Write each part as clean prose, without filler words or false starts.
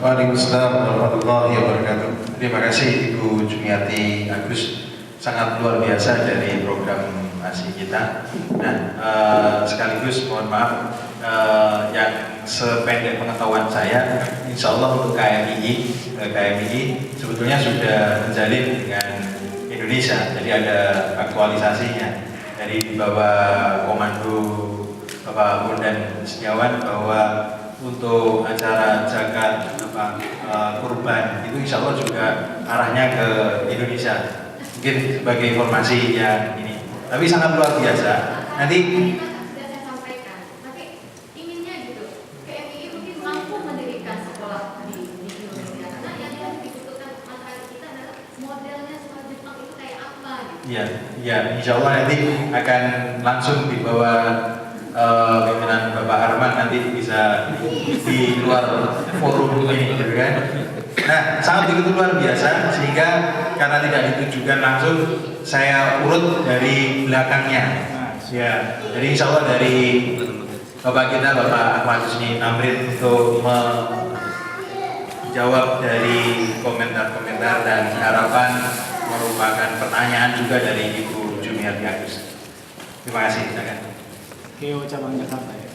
Waalaikumsalam warahmatullahi wabarakatuh. Terima kasih Ibu Jumiati Agus, sangat luar biasa dari program ASI kita. Nah, sekaligus mohon maaf yang sependek pengetahuan saya, insya Allah untuk KMI sebetulnya sudah menjalin dengan Indonesia, jadi ada aktualisasinya dari di bawah komando Bapak Bondan Setiawan bahwa untuk acara zakat kurban itu insya Allah juga arahnya ke Indonesia. Mungkin sebagai informasi yang ini, tapi sangat luar biasa. Nanti sudah saya sampaikan, tapi inginnya gitu, KMI mungkin mampu mendirikan sekolah di Indonesia, karena yang dibutuhkan masyarakat kita adalah modelnya sekolah Jepang itu kayak apa gitu. ya, insya Allah nanti akan langsung dibawa pimpinan Bapak Arman nanti bisa di luar forum ini, gitu kan? Nah, sangat begitu luar biasa sehingga karena tidak ditujukan langsung, saya urut dari belakangnya. Ya, jadi insya Allah dari Bapak kita, Bapak Ahmad Husni Tamrin untuk menjawab dari komentar-komentar dan harapan merupakan pertanyaan juga dari Ibu Jumiati Agus. Terima kasih. Silakan. Kio cabang Jakarta ya.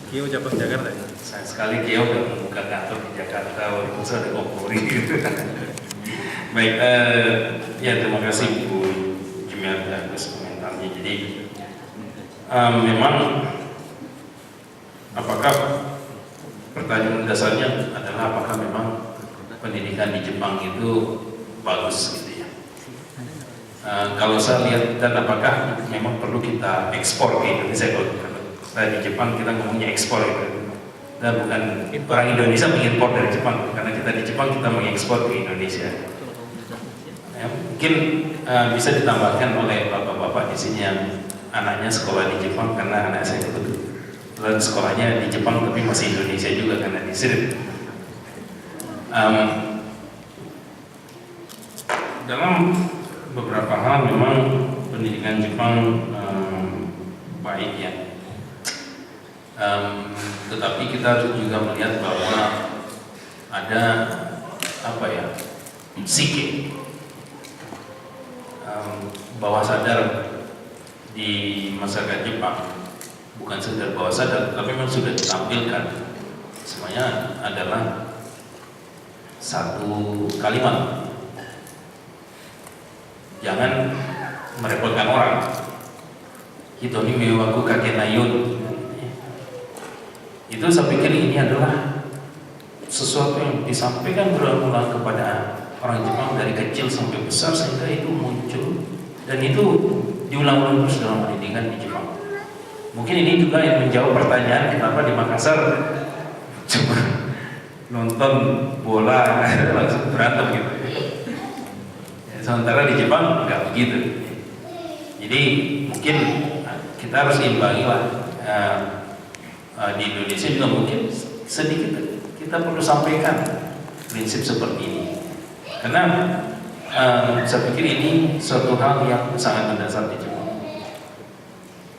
Kio cabang Jakarta ya. Saya sekali Kio udah membuka kantor di Jakarta walaupun saya ada kompori gitu. Baik, ya terima kasih Bu Jumiati atas komentarnya. Jadi memang apakah pertanyaan dasarnya adalah apakah memang pendidikan di Jepang itu bagus gitu ya? Kalau saya lihat, dan apakah memang perlu kita ekspor ke Indonesia? Kalau saya di Jepang kita ngomongnya ekspor gitu, dan bukan orang Indonesia mengimpor dari Jepang, karena kita di Jepang kita mengekspor ke Indonesia. Ya, mungkin bisa ditambahkan oleh bapak-bapak di sini yang anaknya sekolah di Jepang, karena anak saya kebetulan sekolahnya di Jepang tapi masih Indonesia juga karena di sini. Dalam beberapa hal memang pendidikan Jepang baik ya, tetapi kita juga melihat bahwa ada apa ya, psike bawah sadar di masyarakat Jepang, bukan sekedar bawah sadar tapi memang sudah ditampilkan semuanya adalah satu kalimat: jangan merepotkan orang. Hitoni mewaku kakenayun. Itu saya pikir ini adalah sesuatu yang disampaikan berulang-ulang kepada orang Jepang dari kecil sampai besar sehingga itu muncul dan itu diulang-ulang terus dalam pendidikan di Jepang. Mungkin ini juga yang menjawab pertanyaan kenapa di Makassar cuma nonton bola langsung berantem gitu. Sementara di Jepang nggak begitu. Jadi mungkin kita harus imbangi lah. Di Indonesia juga mungkin sedikit kita perlu sampaikan prinsip seperti ini, karena saya pikir ini suatu hal yang sangat mendasar di Jepang.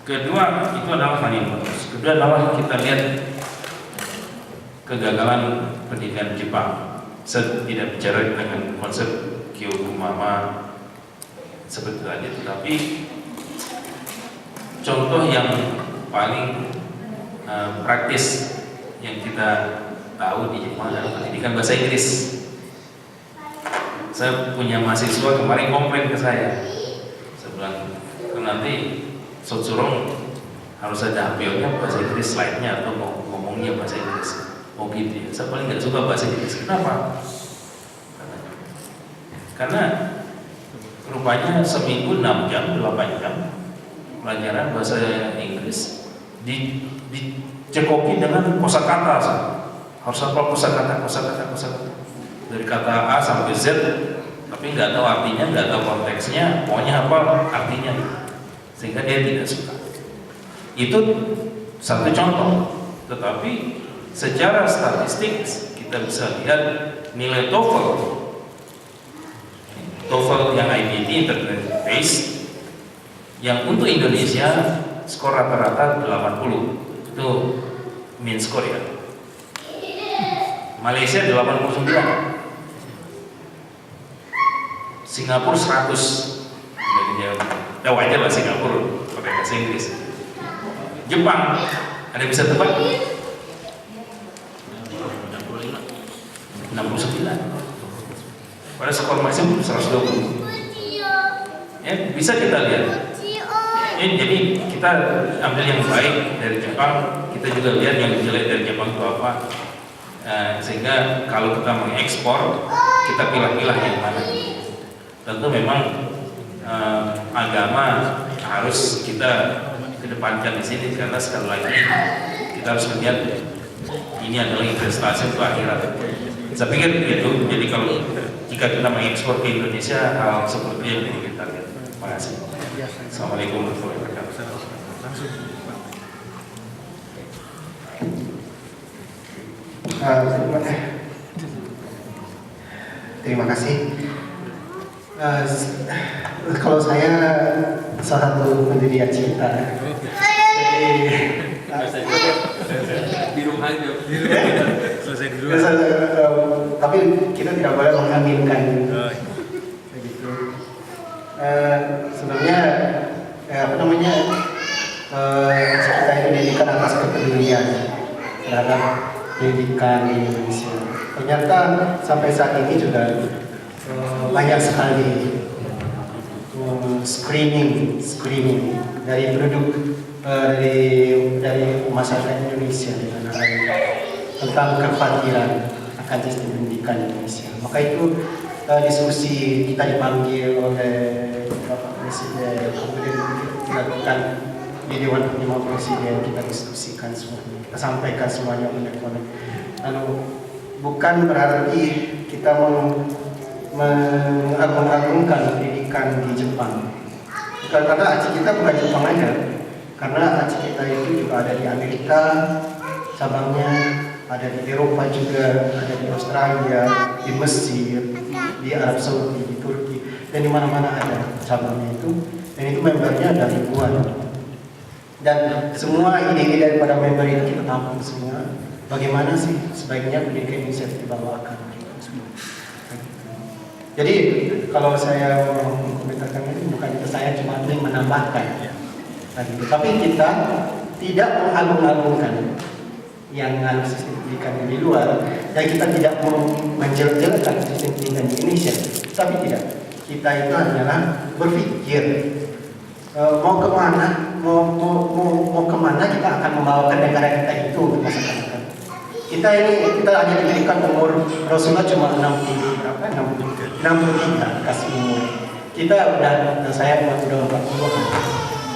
Kedua itu adalah manifatus. Kedua adalah kita lihat kegagalan pendidikan Jepang. Saya tidak bicara dengan konsep Kyokumama seperti tadi, tetapi contoh yang paling praktis yang kita tahu di Jepang adalah pendidikan bahasa Inggris. Saya punya mahasiswa kemarin komplain ke saya bilang, nanti Sotsurong harus ada HPO-nya bahasa Inggris, slide-nya atau ngomongnya bahasa Inggris. Oh gitu ya, saya paling nggak suka bahasa Inggris. Kenapa? Karena rupanya seminggu 6 jam, 8 jam pelajaran bahasa Inggris dicekoki dengan kosakata. Harus hafal kosakata dari kata A sampai Z, tapi nggak tahu artinya, nggak tahu konteksnya, pokoknya hafal artinya, sehingga dia tidak suka. Itu satu contoh. Tetapi secara statistik kita bisa lihat nilai TOEFL yang IBT Integrated Base yang untuk Indonesia skor rata-rata 80, itu mean score ya. Malaysia 89, Singapura 100. Ya wajar lah Singapura pakai bahasa Inggris. Jepang, ada yang bisa tebak? 69. Pada skor maksimum 120. Ya, bisa kita lihat. Jadi kita ambil yang baik dari Jepang, kita juga lihat yang jelek dari Jepang itu apa. Sehingga kalau kita mengekspor, kita pilah-pilah yang mana. Tentu memang agama harus kita kedepankan di sini, karena sekali lagi kita harus melihat ini adalah investasi untuk akhirat. Saya pikir begitu. Jadi kalau jika kita mengekspor ke Indonesia, hal seperti yang kita lihat. Terima kasih. Assalamualaikum warahmatullahi wabarakatuh. Terima kasih. Kalau saya salah satu pendiri Acita, Di rumah aja. Selesai di rumah. tapi kita tidak boleh mengambilkan. Begitu. Sebenarnya Acita itu didirikan atas kepedulian terhadap pendidikan di Indonesia. Ternyata sampai saat ini juga banyak sekali screening dari penduduk dari masyarakat Indonesia di tanah air tentang kekhawatiran akan sistem pendidikan Indonesia. Maka itu diskusi kita dipanggil oleh Bapak Presiden, kemudian dilakukan di Dewan Pertimbangan Presiden, kita diskusikan semuanya, kita sampaikan semuanya unek-unek. Bukan berarti kita mengagung-agungkan pendidikan di Jepang. Bukan, karena ACI kita bukan Jepang aja, karena ACI kita itu juga ada di Amerika, cabangnya ada di Eropa juga, ada di Australia, di Mesir, di Arab Saudi, di Turki, dan di mana-mana ada cabangnya itu. Dan itu membernya ada ribuan. Dan semua ide-ide daripada member itu kita tampung semua. Bagaimana sih sebaiknya pendidikan Indonesia dibawakan? Jadi kalau saya mengkomentarkan ini bukan itu, saya cuma ingin menambahkan. Tapi kita tidak mengagung-agungkan yang sistem pendidikan di luar, dan kita tidak menjelek-jelekan sistem pendidikan di Indonesia. Tapi tidak, kita itu adalah berpikir mau kemana kita akan membawakan negara kita itu untuk masa depan. Kita hanya diberikan umur Rasulullah cuma 63 kasih umur. Kita saya udah 40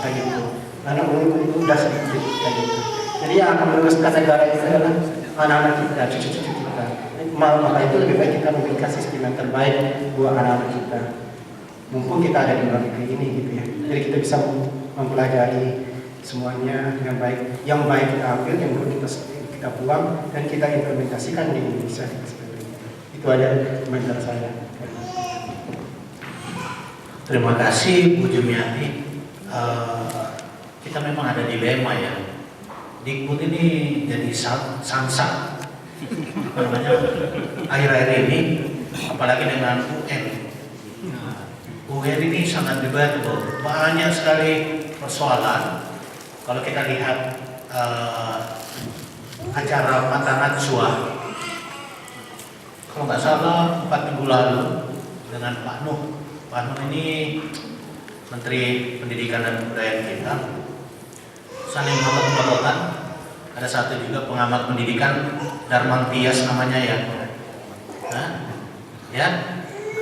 kayak gitu. Anak umur itu udah sedikit kayak gitu. Jadi yang akan meneruskan negara itu adalah anak-anak kita, cucu-cucu kita. Maka itu lebih baik kita memberikan sistem yang terbaik buat anak-anak kita. Mumpung kita ada di luar negeri ini gitu ya. Jadi kita bisa mempelajari semuanya dengan baik. Yang baik kita ambil, yang buruk kita buang, dan kita implementasikan di Indonesia. Itu ada komentar saya. Terima kasih Bu Jumiati. Kita memang ada dilema ya. Dikbud ini jadi sansak namanya akhir-akhir ini, apalagi dengan UN. UN ini sangat debatable, banyak sekali persoalan. Kalau kita lihat acara Mata Najwa, kalau nggak salah 4 minggu lalu dengan Pak Nuh. Pak Nuh ini Menteri Pendidikan dan Kebudayaan kita, saling ngotot-ngototan. Ada satu juga pengamat pendidikan, Darman Tias namanya ya. Ya.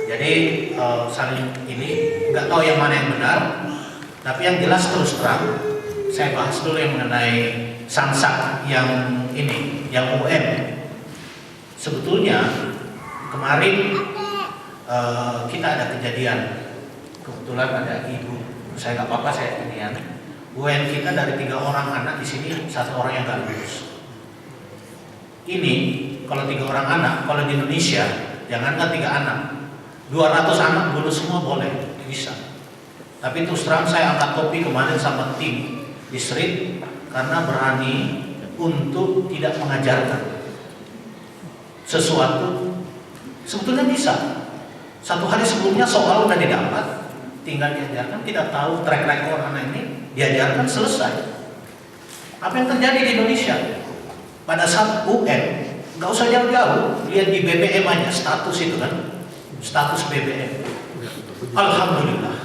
Jadi saling ini nggak tahu yang mana yang benar, tapi yang jelas terus terang saya bahas dulu yang mengenai Sansak yang ini, yang UN. Sebetulnya kemarin kita ada kejadian, kebetulan ada ibu, saya nggak apa-apa saya ini ya. UN kita dari 3 orang anak di sini 1 orang yang nggak lulus. Ini kalau 3 orang anak, kalau di Indonesia jangankan 3 anak, 200 anak lulus semua boleh, bisa. Tapi terus terang saya angkat topi kemarin sama tim di Sri karena berani untuk tidak mengajarkan. sesuatu, sebetulnya bisa. Satu hari sebelumnya soal udah didapat, tinggal diajarkan. Kita tahu track record anak ini, diajarkan selesai. Apa yang terjadi di Indonesia pada saat UN, nggak usah jauh-jauh, lihat di BBM aja status itu kan, status BBM. Alhamdulillah,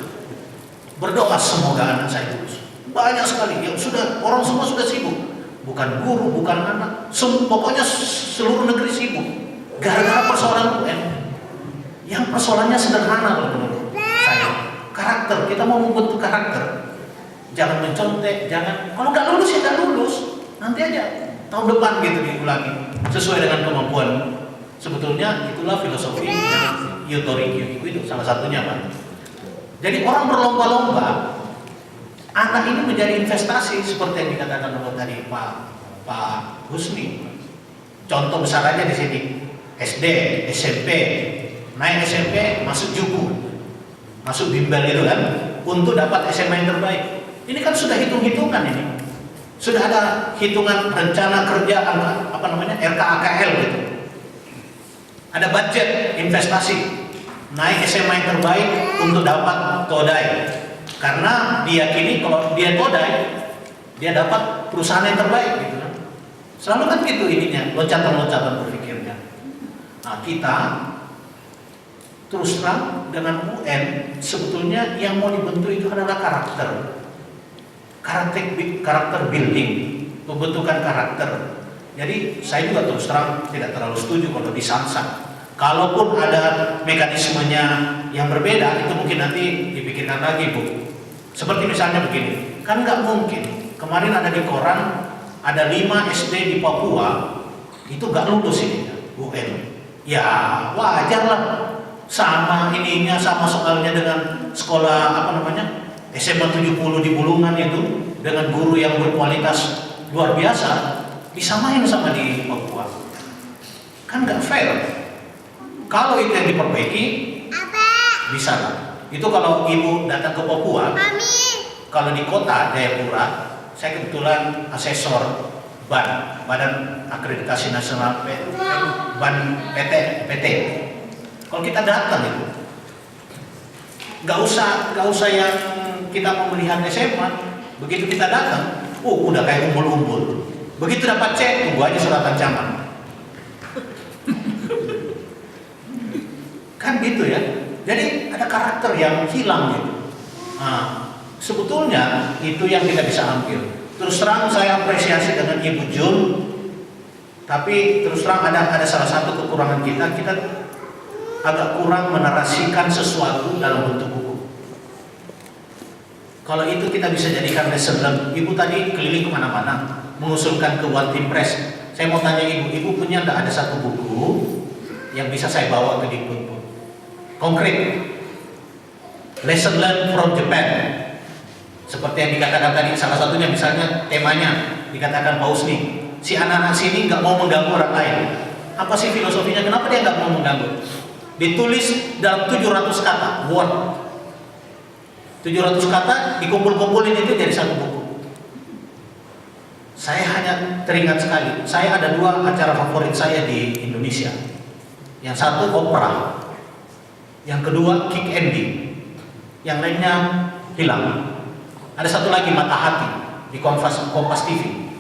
berdoa semoga anak saya lulus. Banyak sekali yang sudah, orang semua sudah sibuk, bukan guru, bukan anak, pokoknya seluruh negeri sibuk gara-gara persoalan UN. Yang persoalannya sederhana kalau menurut saya, karakter. Kita mau membentuk karakter, jangan mencontek, jangan, kalau nggak lulus ya nggak lulus, nanti aja tahun depan gitu diulangi sesuai dengan kemampuan. Sebetulnya itulah filosofi Yutori itu salah satunya, Pak. Jadi orang berlomba-lomba, anak ini menjadi investasi seperti yang dikatakan oleh tadi Pak Husni. Contoh besar aja di sini, SD, SMP, naik SMP masuk Juku, masuk bimbel itu kan, untuk dapat SMA yang terbaik. Ini kan sudah hitung-hitungan ini. Sudah ada hitungan rencana kerja apa namanya RKAKL gitu. Ada budget investasi naik SMA yang terbaik untuk dapat todai. Karena diyakini kalau dia todai, dia dapat perusahaan yang terbaik gitu kan. Selalu kan gitu ininya, loncatan-loncatan berpikirnya. Nah, kita terus terang dengan UN sebetulnya yang mau dibentuk itu adalah karakter building, pembentukan karakter. Jadi saya juga terus terang tidak terlalu setuju kalau disamsat. Kalaupun ada mekanismenya yang berbeda, itu mungkin nanti dipikirkan lagi, Bu. Seperti misalnya begini, kan nggak mungkin. Kemarin ada di koran, ada 5 SD di Papua itu nggak lulus ini UN. Ya wajar lah. Sama ininya, sama soalnya dengan sekolah apa namanya SMA 70 di Bulungan itu dengan guru yang berkualitas luar biasa disamain sama di Papua, kan nggak fair. Kalau itu yang diperbaiki bisa lah. Itu kalau ibu datang ke Papua, kalau di kota Jayapura, saya kebetulan asesor Badan Akreditasi Nasional PT. Kalau kita datang itu, nggak usah yang kita mau melihat SMA. Begitu kita datang, udah kayak umbul-umbul. Begitu dapat cek, tunggu aja surat ancaman. Kan gitu ya. Jadi ada karakter yang hilang gitu. Nah, sebetulnya itu yang kita bisa ambil. Terus terang saya apresiasi dengan Ibu Jun, tapi terus terang ada salah satu kekurangan kita agak kurang menarasikan sesuatu dalam bentuk buku. Kalau itu kita bisa jadikan lesson learned. Ibu tadi keliling kemana-mana mengusulkan ke One Team Press. Saya mau tanya ibu punya nggak ada satu buku yang bisa saya bawa ke Dikbud? Konkret, lesson learned from Japan. Seperti yang dikatakan tadi, salah satunya misalnya temanya dikatakan Pak Husni, si anak-anak sini nggak mau mengganggu orang lain. Apa sih filosofinya? Kenapa dia nggak mau mengganggu? Ditulis dalam 700 kata, word. 700 kata dikumpul-kumpulin itu jadi satu buku. Saya hanya teringat sekali, saya ada 2 acara favorit saya di Indonesia. Yang satu Oprah, yang kedua Kick Andy, yang lainnya hilang. Ada satu lagi Mata Hati di Kompas TV.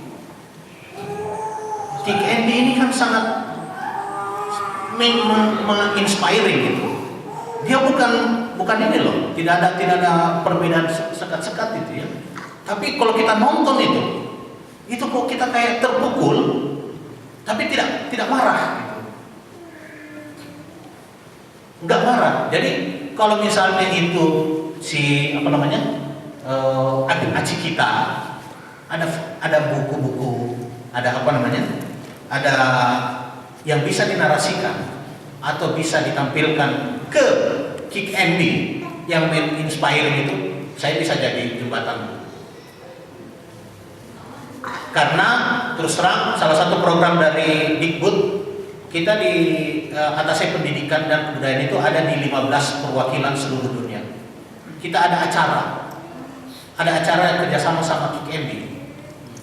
Kick Andy ini kan sangat menginspiring gitu. Dia bukan ini loh, tidak ada perbedaan sekat-sekat itu ya. Tapi kalau kita nonton itu kok kita kayak terpukul, tapi tidak marah gitu. Nggak marah. Jadi kalau misalnya itu si apa namanya adik-adik kita ada buku-buku, ada apa namanya, ada yang bisa dinarasikan atau bisa ditampilkan ke Kick Andy yang inspiring itu, saya bisa jadi jembatan. Karena terus terang salah satu program dari Dikbud kita di atasnya pendidikan dan kebudayaan itu ada di 15 perwakilan seluruh dunia. Kita ada acara kerjasama sama Kick Andy.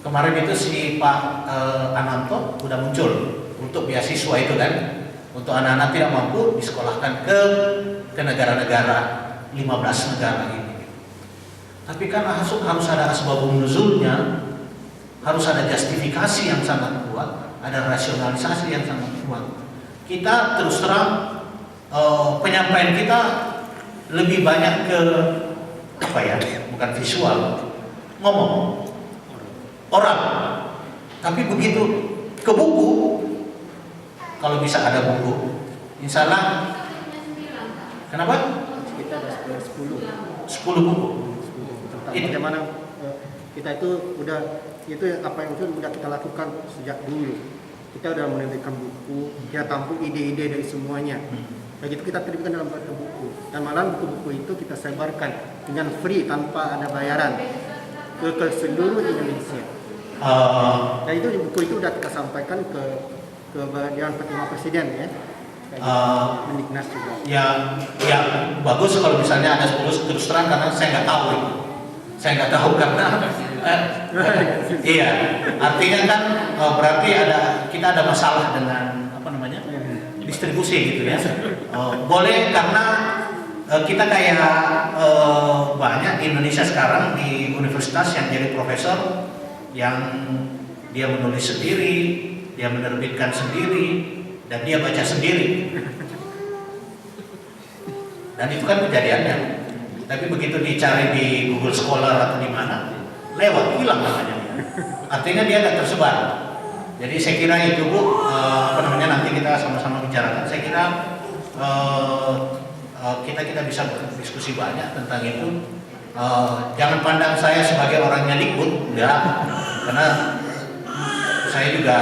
Kemarin itu si Pak Ananto udah muncul untuk beasiswa itu kan, untuk anak-anak tidak mampu disekolahkan ke negara-negara 15 negara ini. Tapi kan harus ada asbabun nuzulnya, harus ada justifikasi yang sangat kuat, ada rasionalisasi yang sangat kuat. Kita terus terang penyampaian kita lebih banyak ke apa ya, bukan visual, ngomong, oral. Tapi begitu ke buku, kalau bisa ada buku, insya Allah. Kenapa? Kita ada 10 buku. tentang bagaimana kita itu apa yang itu udah kita lakukan sejak dulu. Kita udah menerbitkan buku, kita tampung ide-ide dari semuanya. Kayak gitu kita terbitkan dalam bentuk buku. Dan malah buku-buku itu kita sebarkan dengan free tanpa ada bayaran ke seluruh Indonesia. Dan itu buku itu udah kita sampaikan ke Dewan Pertimbangan Presiden ya. Mendiknas juga. Ya bagus kalau misalnya ada 10 terus terang, karena saya nggak tahu itu. Saya nggak tahu karena iya, artinya kan berarti kita ada masalah dengan apa namanya distribusi gitu ya. Boleh, karena kita kayak banyak di Indonesia sekarang di universitas yang jadi profesor yang dia menulis sendiri, dia menerbitkan sendiri, dan dia baca sendiri. Dan itu kan kejadiannya. Tapi begitu dicari di Google Scholar atau di mana, lewat, hilang namanya. Artinya dia nggak tersebar. Jadi saya kira itu Bu, nanti kita sama-sama bicarakan. Saya kira kita bisa berdiskusi banyak tentang itu. Jangan pandang saya sebagai orangnya Likud, enggak. Karena saya juga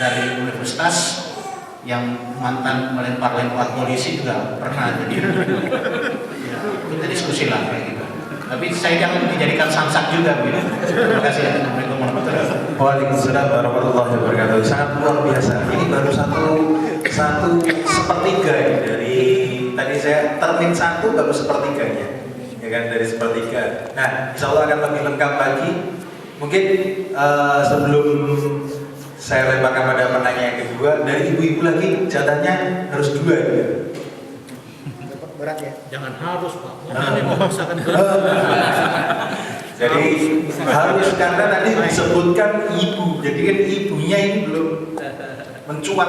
dari universitas yang mantan melempar-lempar polisi juga pernah, jadi ya, kita diskusi lah kayak gitu. Tapi saya jangan dijadikan samsak juga, Bu. Terima kasih. Assalamualaikum warahmatullahi wabarakatuh. Waalaikumsalam warahmatullahi wabarakatuh. Sangat luar biasa. Ini baru satu sepertiga ya, dari tadi saya termin 1 baru sepertiganya, ya kan, dari sepertiga. Nah, insya Allah akan lebih lengkap lagi. Mungkin sebelum saya lemparkan pada penanya yang kedua, dari ibu-ibu lagi jatahnya harus 2 ya. Berat ya. Jangan harus, Pak. Ini memaksakan. Jadi harus, karena tadi disebutkan ibu, jadi kan ibunya ini belum mencuat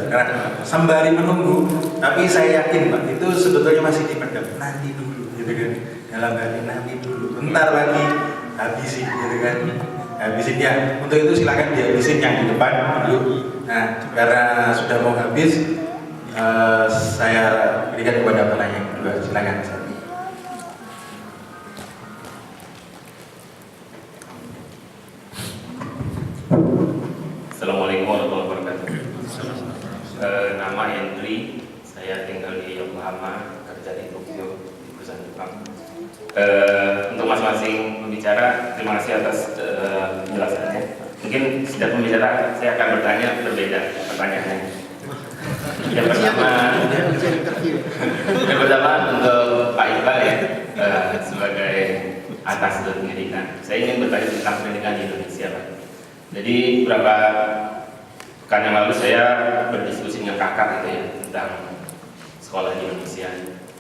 karena sembari menunggu. Tapi saya yakin Pak, itu sebetulnya masih dipendam, nanti dulu gitu kan, dalam hati nanti dulu, bentar lagi habisin gitu kan, habisin ya. Untuk itu silakan dihabisin yang di depan dulu. Nah, karena sudah mau habis, saya berikan kepada penanya yang kedua. Silakan. Assalamualaikum warahmatullahi wabarakatuh. Nama Hendri, saya tinggal di Yokohama, kerja di Tokyo, di perusahaan Jepang. Untuk masing-masing pembicara, terima kasih atas penjelasannya. Mungkin setiap pembicara saya akan bertanya berbeda pertanyaannya. Yang pertama untuk Pak Iqbal ya, sebagai atas pendidikan. Saya ingin bertanya tentang pendidikan di Indonesia, Pak. Jadi beberapa pekan yang lalu saya berdiskusi dengan kakak gitu ya, tentang sekolah di Indonesia,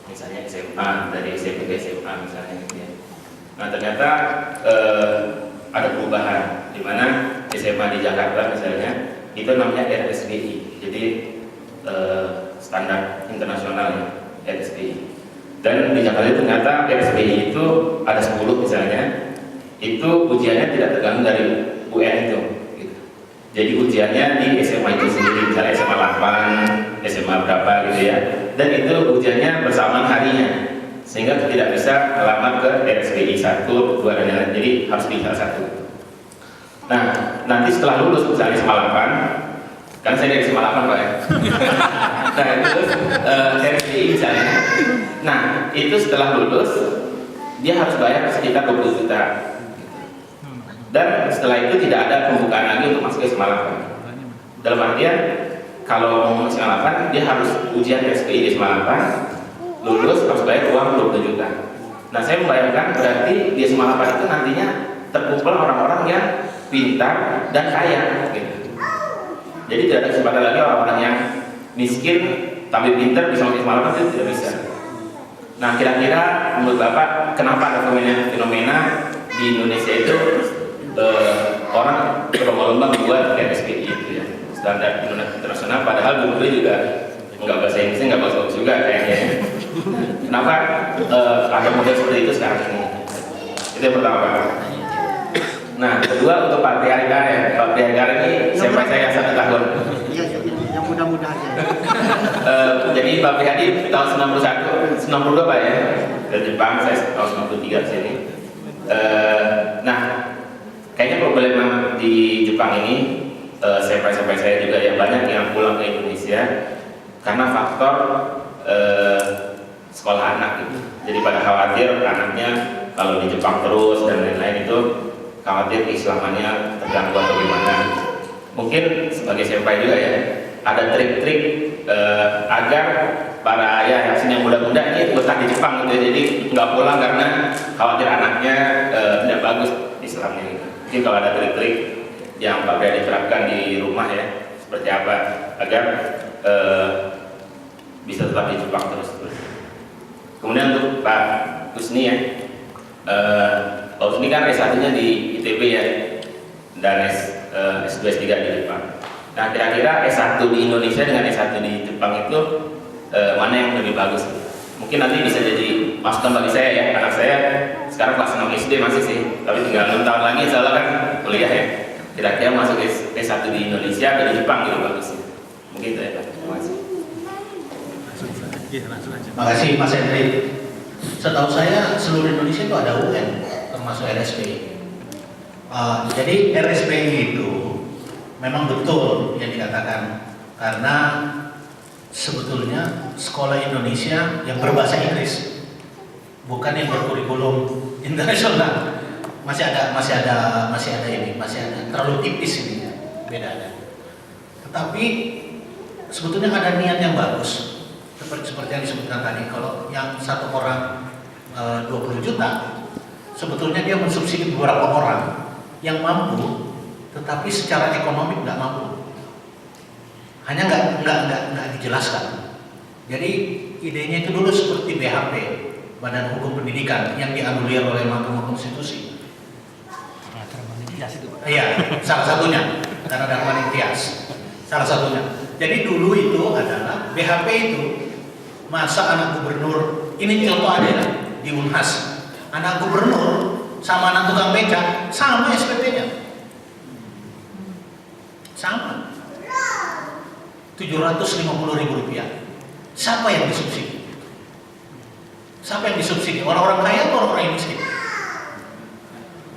misalnya SMA, dari SMP ke SMA misalnya gitu ya. Nah ternyata ada perubahan, di mana SMA di Jakarta misalnya itu namanya RSBI, jadi standar internasional ya, RSBI. Dan di Jakarta itu ternyata RSBI itu ada 10 misalnya, itu ujiannya tidak tergantung dari UN itu gitu. Jadi ujiannya di SMA itu sendiri, misalnya SMA 8, SMA berapa gitu ya, dan itu ujiannya bersamaan harinya, sehingga tidak bisa melamar ke RSBI 1, 2 dan lain-lain, jadi harus pilih salah satu. Nah, nanti setelah lulus misalnya SMA 8, kan saya dari SMA 8 Pak ya. Nah, terus RSBI misalnya, nah itu setelah lulus dia harus bayar sekitar 20 juta. Dan setelah itu tidak ada pembukaan lagi untuk masuk ke SMA 8. Dalam artian kalau mau masuk SMA 8 dia harus ujian RSBI di SMA 8, lulus harus bayar uang 20 juta. Nah saya membayangkan berarti di SMA 8 itu nantinya terkumpul orang-orang yang pintar dan kaya gitu. Jadi tidak ada kesempatan lagi orang-orang yang miskin tapi pinter bisa masuk malam itu tidak bisa. Nah kira-kira menurut Bapak kenapa ada fenomena di Indonesia itu orang berlomba-lomba membuat SPI itu ya, standar internasional, padahal guru juga nggak bahasa Inggrisnya nggak bagus juga kayaknya. Kenapa ada model seperti itu sekarang ini? Itu yang pertama Pak. Nah kedua untuk Pak Priagara, Pak Priagara ini siapa saya 1 tahun. Iya, yang mudah-mudah aja. Jadi Pak Prihadi tahun 91, 92 Pak ya, dari Jepang, saya tahun 93 di sini. Nah, kayaknya problem di Jepang ini, sampai saya juga yang banyak yang pulang ke Indonesia karena faktor sekolah anak gitu. Jadi pada khawatir anaknya kalau di Jepang terus dan lain-lain itu khawatir keislamannya terganggu atau gimana. Mungkin sebagai senpai juga ya, ada trik-trik agar para ayah yang muda-muda ini betah di Jepang gitu ya. Jadi nggak pulang karena khawatir anaknya tidak bagus Islamnya gitu. Mungkin kalau ada trik-trik yang Pak Bria diterapkan di rumah ya, seperti apa agar bisa tetap di Jepang terus. Kemudian untuk Pak Husni ya, Pak Husni kan S1-nya di ITB ya, dan S2 S3 di Jepang. Nah kira-kira S1 di Indonesia dengan S1 di Jepang itu mana yang lebih bagus? Mungkin nanti bisa jadi masukan bagi saya ya, anak saya sekarang kelas 6 SD masih sih, tapi tinggal 6 tahun lagi soalnya kan kuliah ya. Kira-kira masuk S1 di Indonesia atau di Jepang gitu bagus sih. Mungkin itu ya Pak. Terima kasih. Terima kasih Mas Hendri. Setahu saya seluruh Indonesia itu ada UN termasuk RSPI. Jadi RSPI itu memang betul yang dikatakan, karena sebetulnya sekolah Indonesia yang berbahasa Inggris, bukan yang berkurikulum internasional. Masih ada terlalu tipis ini, bedanya. Tetapi sebetulnya ada niat yang bagus, seperti yang disebutkan tadi. Kalau yang satu orang 20 juta, sebetulnya dia mensubsidi beberapa orang yang mampu, tetapi secara ekonomi nggak mampu. Hanya nggak dijelaskan. Jadi idenya itu dulu seperti BHP, Badan Hukum Pendidikan, yang dianulir oleh Mahkamah Konstitusi. Iya, salah satunya karena Darmaning Tias, salah satunya. Jadi dulu itu adalah BHP itu, masa anak gubernur, ini contoh ada ya, di Unhas, anak gubernur sama anak tukang becak sama SPP-nya, sama 750.000 rupiah. Siapa yang disubsidi? Siapa yang disubsidi? Orang-orang kaya atau orang-orang yang miskin?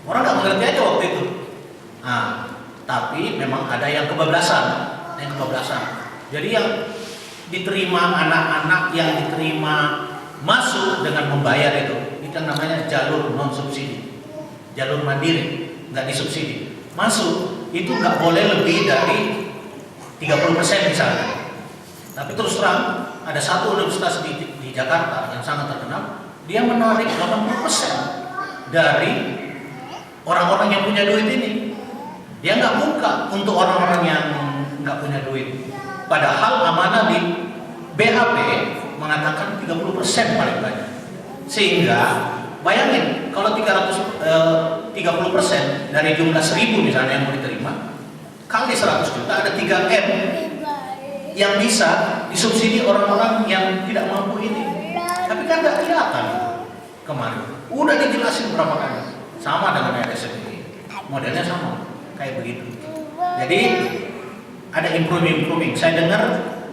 Orang nggak mengerti aja waktu itu. Nah, tapi memang ada yang kebablasan, Jadi yang diterima anak-anak yang diterima masuk dengan membayar itu namanya jalur non subsidi, jalur mandiri, nggak disubsidi. Masuk itu nggak boleh lebih dari 30% misalnya. Tapi terus terang ada satu universitas di Jakarta yang sangat terkenal, dia menarik 80% dari orang-orang yang punya duit ini. Dia nggak buka untuk orang-orang yang nggak punya duit. Padahal amanah di BHP mengatakan 30% paling banyak. Sehingga bayangin kalau 30% dari jumlah 1.000 misalnya yang mau diterima, kali 100 juta ada 3M yang bisa disubsidi orang-orang yang tidak mampu ini. Tapi kan nggak kelihatan kemarin. Udah dijelasin berapa kali. Sama dengan RSPI, modelnya sama kayak begitu. Jadi ada improving. Saya dengar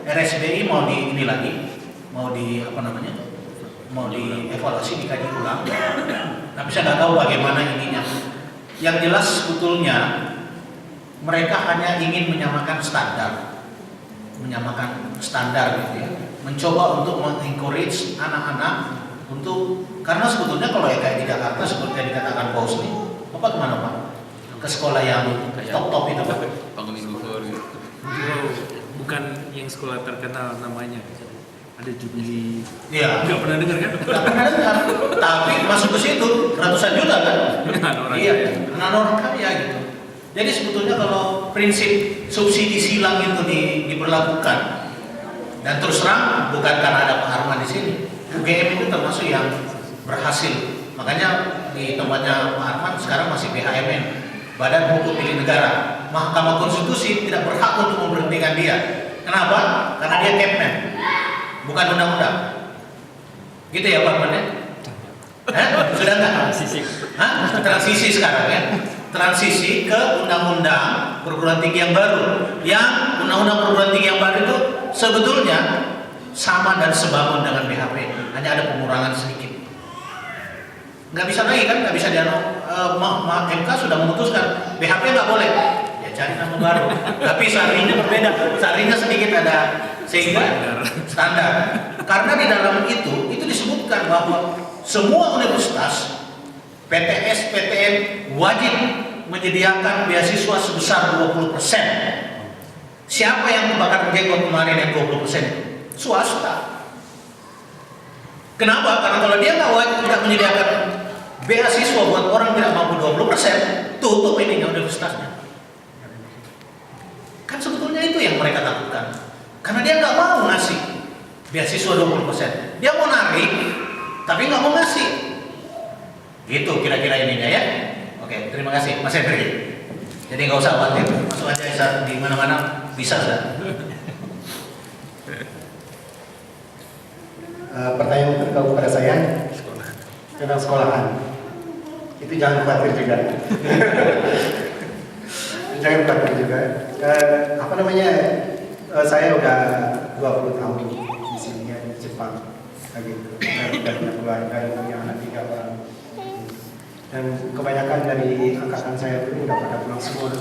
RSPI mau di ini lagi, mau dievaluasi, dikaji ulang. Tapi saya nggak tahu bagaimana ininya. Yang jelas sebetulnya mereka hanya ingin menyamakan standar gitu ya. Mencoba untuk mengencourage anak-anak untuk, karena sebetulnya kalau kayak di Jakarta seperti yang dikatakan Pak Husni, Bapak kemana Pak? Ke sekolah yang top itu Pak? Bangun Minggu gitu. Bukan yang sekolah terkenal namanya. Ada Jubili. Iya. Nggak pernah dengar kan? Nggak pernah dengar. Tapi masuk ke situ ratusan juta kan? Dengan orang iya, kaya. dengan orang kaya gitu. Jadi sebetulnya kalau prinsip subsidi silang itu diberlakukan, dan terus terang bukan karena ada Pak Arman di sini, UGM itu termasuk yang berhasil. Makanya di tempatnya Pak Arman sekarang masih BHMN, Badan Hukum Milik Negara. Mahkamah Konstitusi tidak berhak untuk memberhentikan dia. Kenapa? Karena dia Kepmen, bukan undang-undang. Gitu ya Pak Arman ya? Sudah enggak? Transisi sekarang ya. Transisi ke undang-undang perguruan tinggi yang baru. Yang undang-undang perguruan tinggi yang baru itu sebetulnya sama dan sebangun dengan BHP, hanya ada pengurangan sedikit. Nggak bisa lagi kan, nggak bisa MK sudah memutuskan BHP nggak boleh, ya cari nama baru. Tapi syarinya berbeda, syarinya sedikit ada sehingga standar. Karena di dalam itu disebutkan bahwa semua universitas PTS, PTN wajib menyediakan beasiswa sebesar 20%. Siapa yang membakar jenggot kemarin yang 20%? Swasta. Kenapa? Karena kalau dia nggak menyediakan beasiswa buat orang tidak mampu 20%, tutup ininya universitasnya. Kan sebetulnya itu yang mereka lakukan. Karena dia nggak mau ngasih beasiswa 20%. Dia mau narik, tapi nggak mau ngasih. Gitu kira-kira ininya ya. Oke, terima kasih Mas Henry. Jadi nggak usah khawatir, masuk aja saat di mana-mana bisa saja. Pertanyaan terkait pada saya tentang sekolahan. Itu jangan khawatir juga. Jangan khawatir juga. Saya udah 20 tahun di sini ya, di Jepang. Gitu. Dan keluarga yang punya anak 3 orang. Dan kebanyakan dari angkatan saya itu udah pada pulang semua.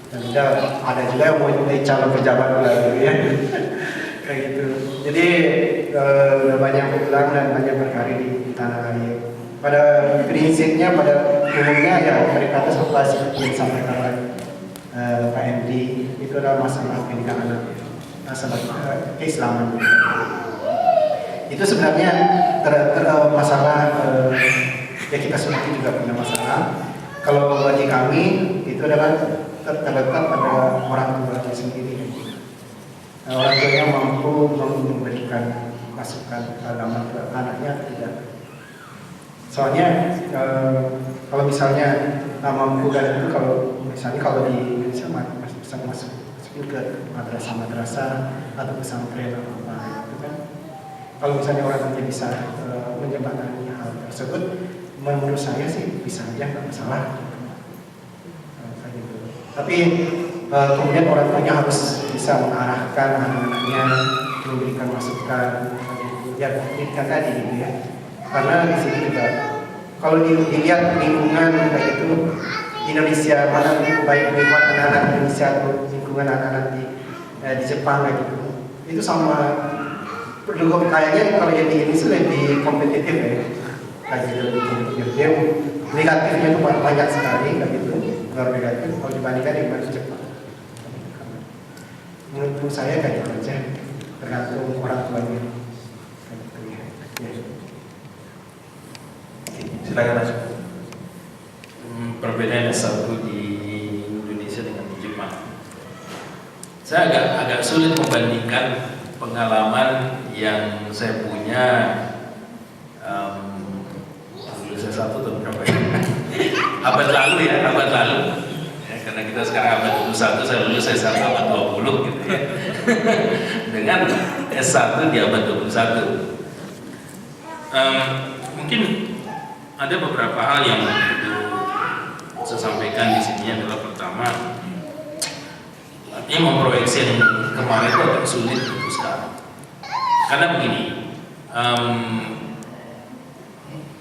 Dan udah ada juga yang mau jadi calon pejabat gitu ya. Kayak gitu. Jadi udah banyak pulang dan banyak berkarir di tanah air. Pada prinsipnya, pada umumnya ya mereka itu seperti yang disampaikan oleh Pak MD, itu adalah masalah pendidikan anak, masalah keislaman. Itu sebenarnya masalah ya kita semua juga punya masalah. Kalau bagi kami itu adalah terletak pada orang tua sendiri. Orang tuanya mampu memberikan masukan agama ke anaknya tidak. Soalnya kalau misalnya mampu dan itu kalau misalnya kalau di Indonesia bisa masuk ke madrasah atau pesantren atau apa itu kan. Kalau misalnya orang tuanya bisa menjembatani hal tersebut, menurut saya sih bisa aja nggak masalah. Tapi kemudian orang tuanya harus bisa mengarahkan anak-anaknya, memberikan masukan, ya pendidikan tadi gitu ya. Karena di sini juga kalau dilihat lingkungan kayak itu Indonesia mana lebih baik lingkungan anak-anak Indonesia atau lingkungan anak-anak di Jepang kayak gitu, itu sama pendukung kayaknya kalau yang di Indonesia lebih kompetitif ya, kayak gitu lebih kompetitif. Dia negatifnya itu banyak sekali kayak gitu, luar negatif kalau dibandingkan dengan di Jepang. Menurut saya kayak gitu aja, tergantung orang tuanya. Silakan Mas. Perbedaan S1 di Indonesia dengan di Jepang. Saya agak sulit membandingkan pengalaman yang saya punya lulus S1 tahun berapa ya? abad lalu ya. Karena kita sekarang abad 21, saya lulus S1 abad 20 gitu ya. Dengan S1 di abad 21. Mungkin ada beberapa hal yang perlu saya sampaikan di sini. Adalah pertama, artinya memproyeksi yang kemarin itu agak sulit untuk sekarang. Karena begini,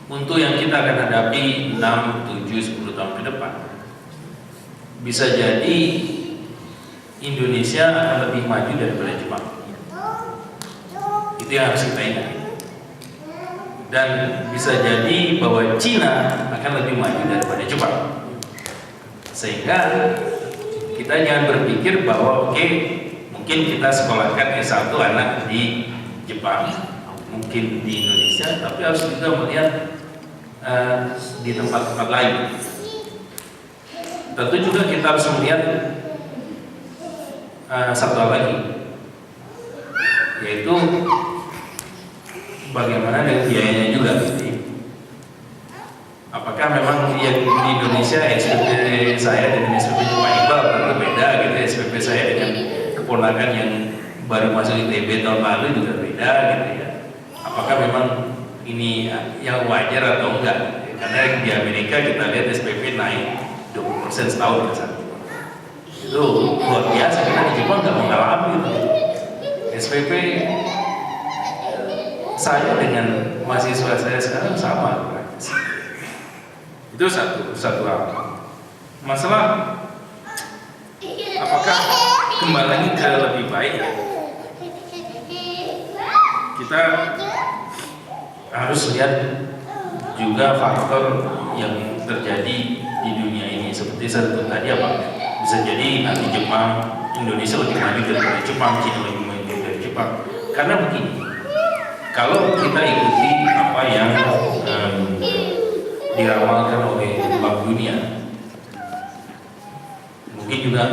untuk yang kita akan hadapi 6, 7, 10 tahun ke depan, bisa jadi Indonesia akan lebih maju daripada Jepang. Itu yang harus kita ingat. Dan bisa jadi bahwa Cina akan lebih maju daripada Jepang. Sehingga kita jangan berpikir bahwa oke, mungkin kita sekolahkan S1 anak di Jepang, mungkin di Indonesia, tapi harus juga melihat di tempat-tempat lain. tentu juga kita harus melihat satu hal lagi, yaitu bagaimana dengan biayanya juga. Apakah memang yang di Indonesia SPP saya dengan SPP Pak Iqbal tentu beda gitu, SPP saya dengan keponakan yang baru masuk ITB tahun lalu juga beda gitu ya. Apakah memang ini yang wajar atau enggak? Karena di Amerika kita lihat SPP naik 20% setahun kan, itu luar biasa. Kita di Jepang nggak mengalami gitu. SPP saya dengan mahasiswa saya sekarang sama. Itu satu hal. Masalah apakah kembali lagi ke lebih baik? Kita harus lihat juga faktor yang terjadi di dunia ini. Seperti saya sebut tadi, apa bisa jadi nanti Jepang, Indonesia lebih maju dari Jepang, Cina lebih maju dari Jepang. Karena begini, kalau kita ikuti apa yang diramalkan oleh Bank Dunia, mungkin juga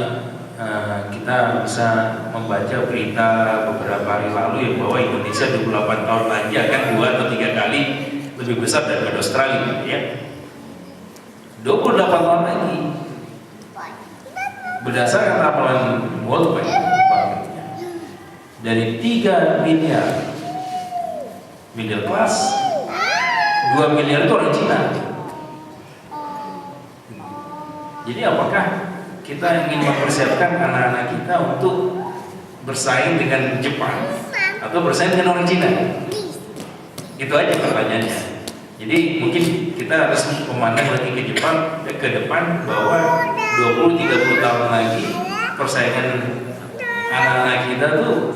kita bisa membaca berita beberapa hari lalu yang bahwa Indonesia 28 tahun lagi akan 2 atau 3 kali lebih besar daripada Australia, ya. 28 tahun lagi, berdasarkan ramalan World Bank, dari 3 miliar middle class, 2 miliar itu orang Cina. Jadi apakah kita ingin mempersiapkan anak-anak kita untuk bersaing dengan Jepang atau bersaing dengan orang Cina? Itu aja pertanyaannya. Jadi mungkin kita harus memandang lagi ke Jepang ke depan bahwa 20-30 tahun lagi persaingan anak-anak kita tuh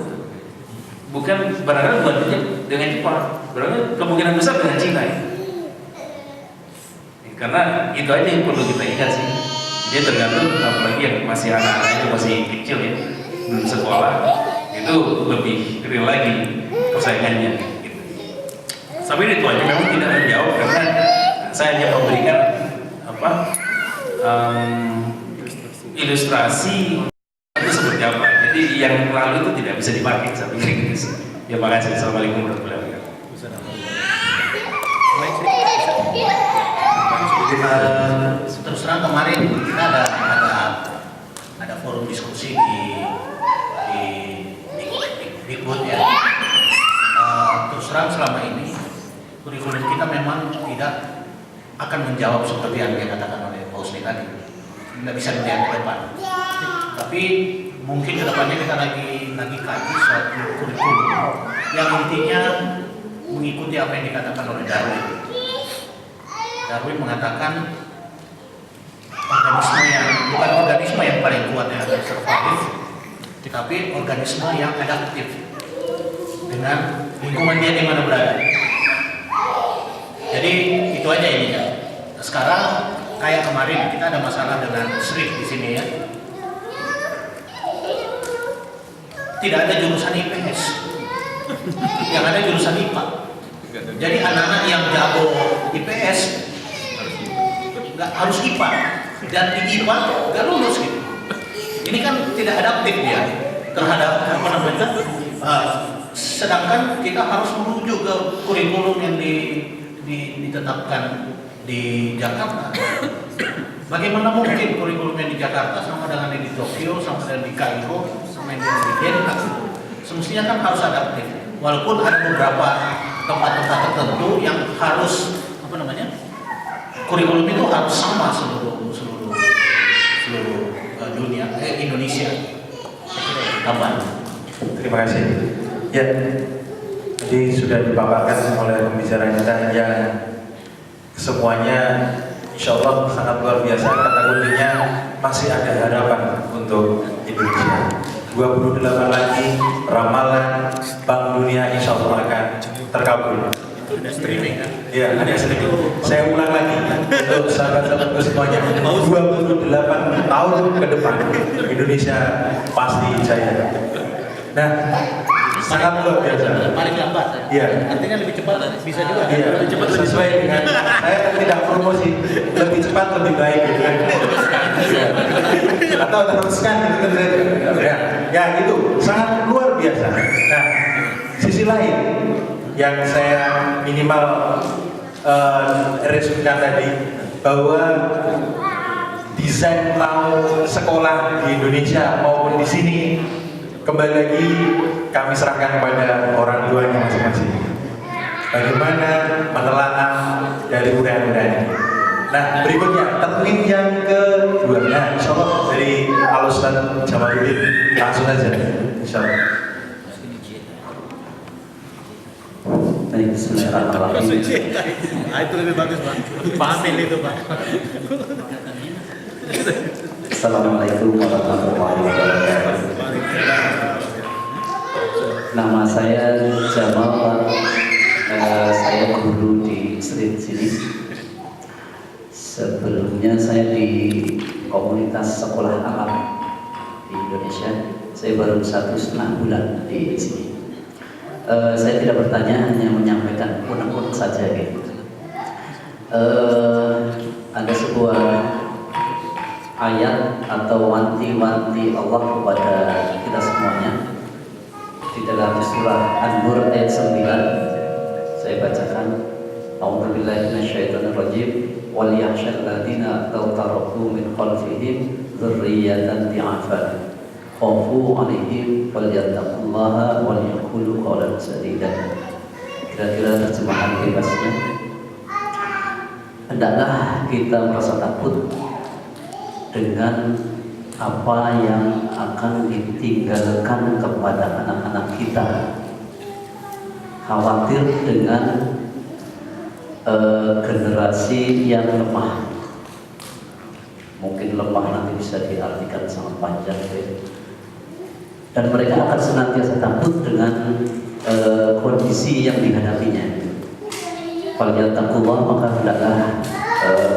bukan barangkali bukan dengan Jepang, barangkali kemungkinan besar dengan Cina ya. Karena itu aja yang perlu kita ingat sih. Jadi tergantung, apalagi yang masih anak-anaknya masih kecil ya, belum sekolah, itu lebih real lagi persaingannya. Gitu. Sampai itu aja memang tidak menjawab karena saya hanya memberikan ilustrasi itu seperti apa. Jadi yang lalu itu tidak bisa dipakai. Saya pikir gitu sih. Ya makasih. Assalamualaikum warahmatullahi wabarakatuh. Terus terang kemarin kita ada forum diskusi di Bud ya. Terus terang selama ini kurikulum kita memang tidak akan menjawab seperti yang dikatakan oleh Pak Usni tadi. Tidak bisa melihat ke depan. Tapi mungkin ke depannya kita lagi kaji suatu kurikulum yang intinya mengikuti apa yang dikatakan oleh Darwin. Darwin mengatakan bukan organisme yang paling kuat yang akan survive, tapi organisme yang adaptif dengan lingkungan dia di mana berada. Jadi itu aja ini ya. Sekarang kayak kemarin kita ada masalah dengan SRIP di sini ya. Tidak ada jurusan IPS, yang ada jurusan IPA. Jadi anak-anak yang jago IPS nggak harus IPA dan di IPA nggak lulus gitu. Ini kan tidak adaptif ya terhadap apa namanya. Sedangkan kita harus menuju ke kurikulum yang ditetapkan di Jakarta. Bagaimana mungkin kurikulum yang di Jakarta sama dengan yang di Tokyo, sama dengan di Kairo, sama yang di Denmark? Semestinya kan harus adaptif. Walaupun ada beberapa tempat-tempat tertentu yang harus apa namanya, kurikulum itu harus sama seluruh dunia Indonesia. Tambah. Terima kasih. Ya, jadi sudah dipaparkan oleh pembicara kita yang semuanya insya Allah sangat luar biasa. Kata kuncinya masih ada harapan untuk Indonesia. 28 lagi ramalan Bank Dunia insya Allah akan terkabul. Ada streaming kan? Iya, ada sedikit. Saya ulang lagi untuk sahabat-sahabatku semuanya. 28 tahun ke depan Indonesia pasti jaya. Nah, sangat luar biasa. Paling lambat. Iya. Artinya lebih cepat bisa juga. Iya, lebih cepat sesuai dengan saya tidak promosi lebih cepat lebih baik gitu kan. Atau teruskan gitu kan ya. Ya itu sangat luar biasa. Nah, sisi lain yang saya minimal resumkan tadi bahwa desain mau sekolah di Indonesia maupun di sini kembali lagi kami serahkan kepada orang tuanya masing-masing. Bagaimana menelaah dari budaya-budaya ini. Nah berikutnya termin yang kedua. Nah insya Allah dari Al-Ustaz Jamaluddin langsung aja. Insya Allah. Baik, bismillahirrahmanirrahim. Itu lebih bagus Pak. Pahamin itu Pak. Assalamualaikum warahmatullahi wabarakatuh. Nama saya Jamal Pak. Saya guru di Sri sini. Sebelumnya saya di komunitas sekolah alam di Indonesia. Saya baru 1,5 bulan di sini. Saya tidak bertanya, hanya menyampaikan unek-unek saja gitu. Ada sebuah ayat atau wanti-wanti Allah kepada kita semuanya di dalam surah An-Nur ayat 9. Saya bacakan. A'udzubillahi minasyaitonirrajim. Wal yakhshal ladzina law taraku min khalfihim dzurriyyatan di'afan khafu 'alaihim falyattaqullaha wal yaqulu qawlan sadida. Kira-kira terjemahan bebasnya, hendaklah kita merasa takut dengan apa yang akan ditinggalkan kepada anak-anak kita, khawatir dengan generasi yang lemah. Mungkin lemah nanti bisa diartikan sangat panjang ya. Dan mereka akan senantiasa takut dengan kondisi yang dihadapinya. Falyattaqullah, maka hendaklah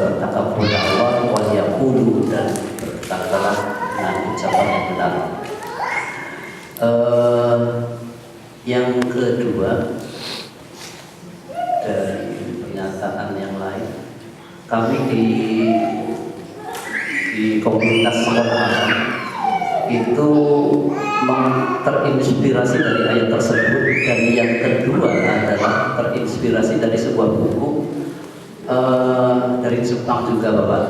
bertakabur kepada Allah, wal yaqulu, dan berkatalah dengan ucapan yang benar. Yang kedua, dari pernyataan yang lain, kami di komunitas sekolah itu terinspirasi dari ayat tersebut, dan yang kedua adalah terinspirasi dari sebuah buku dari Jepang juga Bapak,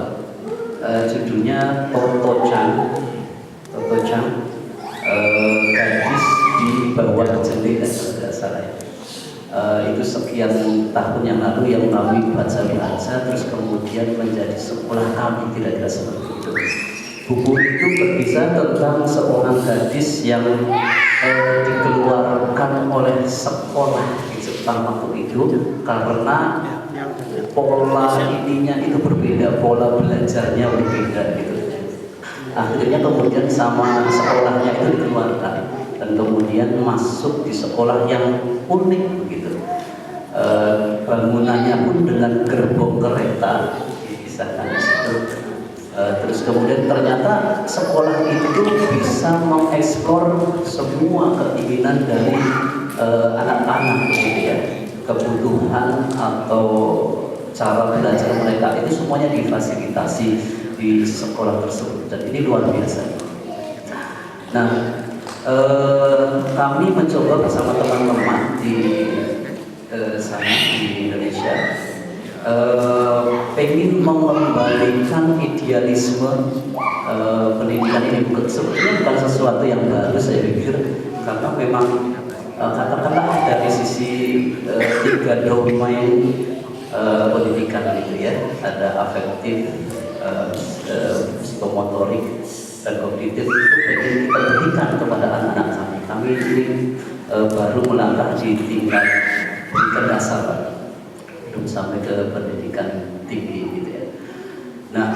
judulnya Toto Chan, gadis di bawah jendela kalau tidak salah ya. Itu sekian tahun yang lalu yang kami baca terus kemudian menjadi sekolah kami, kira-kira seperti itu. Buku itu berkisah tentang seorang gadis yang dikeluarkan oleh sekolah di Jepang waktu itu karena pola ininya itu berbeda, pola belajarnya berbeda gitu. Akhirnya kemudian sama sekolahnya itu dikeluarkan dan kemudian masuk di sekolah yang unik begitu. Bangunannya pun dengan gerbong kereta dipisahkan di situ. Terus kemudian ternyata sekolah itu bisa mengeksplor semua keinginan dari anak-anak gitu ya. Kebutuhan atau cara belajar mereka itu semuanya difasilitasi di sekolah tersebut, dan ini luar biasa. Nah, kami mencoba bersama teman-teman di sana di Indonesia, pengen mengembalikan idealisme pendidikan ini. Sebetulnya bukan sesuatu yang baru saya pikir, karena memang katakanlah dari sisi 3 domain pendidikan gitu ya, ada afektif, psikomotorik, dan kognitif, itu pengen kita berikan kepada anak-anak kami. Kami ini baru melangkah di tingkat pendidikan dasar, belum sampai ke pendidikan tinggi gitu ya. Nah,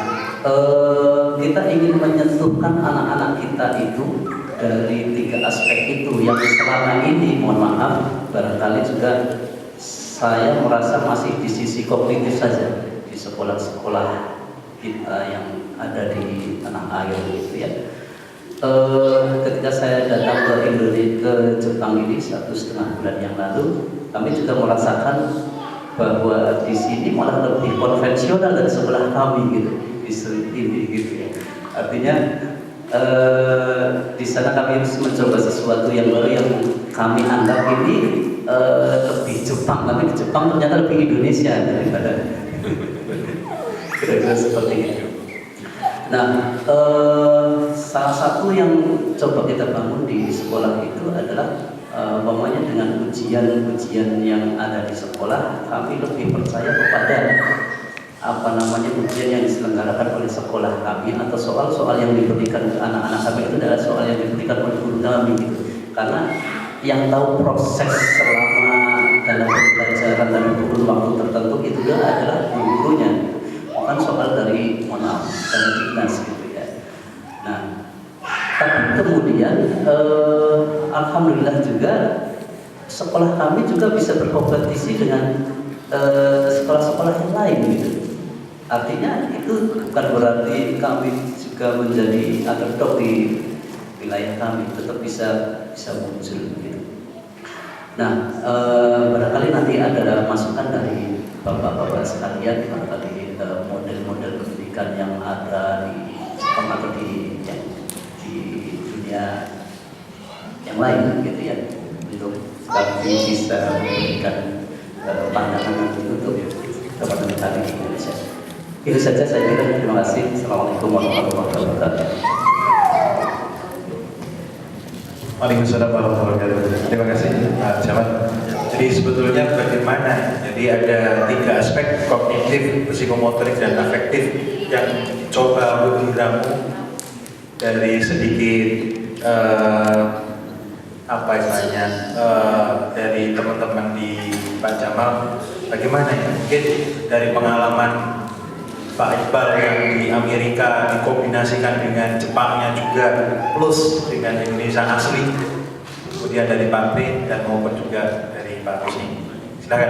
kita ingin menyentuhkan anak-anak kita itu dari 3 aspek itu yang selama ini, mohon maaf, barangkali juga saya merasa masih di sisi kognitif saja di sekolah-sekolah kita yang ada di tanah air gitu ya. ketika saya datang ke Indonesia, ke Jepang ini 1,5 bulan yang lalu, kami juga merasakan bahwa di sini malah lebih konvensional dari sebelah kami gitu, di sini gitu ya. Artinya di sana kami harus mencoba sesuatu yang baru yang kami anggap ini lebih Jepang, tapi di Jepang ternyata lebih Indonesia daripada kira-kira seperti itu. Nah, salah satu yang coba kita bangun di sekolah itu adalah umpamanya dengan ujian-ujian yang ada di sekolah, kami lebih percaya kepada ujian yang diselenggarakan oleh sekolah kami atau soal-soal yang diberikan ke anak-anak kami itu adalah soal yang diberikan oleh guru kami gitu. Karena yang tahu proses selama dalam pembelajaran dalam kurun waktu tertentu itu adalah gurunya, bukan soal dari dari dinas gitu ya. Nah, tapi kemudian alhamdulillah juga sekolah kami juga bisa berkompetisi dengan sekolah-sekolah yang lain gitu. Artinya itu bukan berarti kami juga menjadi underdog di wilayah kami, tetap bisa muncul gitu. Nah, barangkali nanti ada masukan dari bapak-bapak sekalian barangkali model-model pendidikan yang ada di Jepang atau di dunia yang lain gitu ya, untuk kami bisa memberikan pandangan untuk teman-teman di Indonesia. Itu saja saya kira. Terima kasih. Assalamualaikum warahmatullahi wabarakatuh. Waalaikumsalam warahmatullahi wabarakatuh. Terima kasih Pak Camat. Jadi sebetulnya bagaimana? Jadi ada 3 aspek: kognitif, psikomotorik, dan afektif yang coba untuk diramu dari sedikit dari teman-teman di Pak Jamal. Bagaimana ya? Mungkin dari pengalaman Pak Iqbal yang di Amerika dikombinasikan dengan Jepangnya juga plus dengan Indonesia asli, kemudian dari Pak B dan maupun juga dari Pak Rusni. Silakan.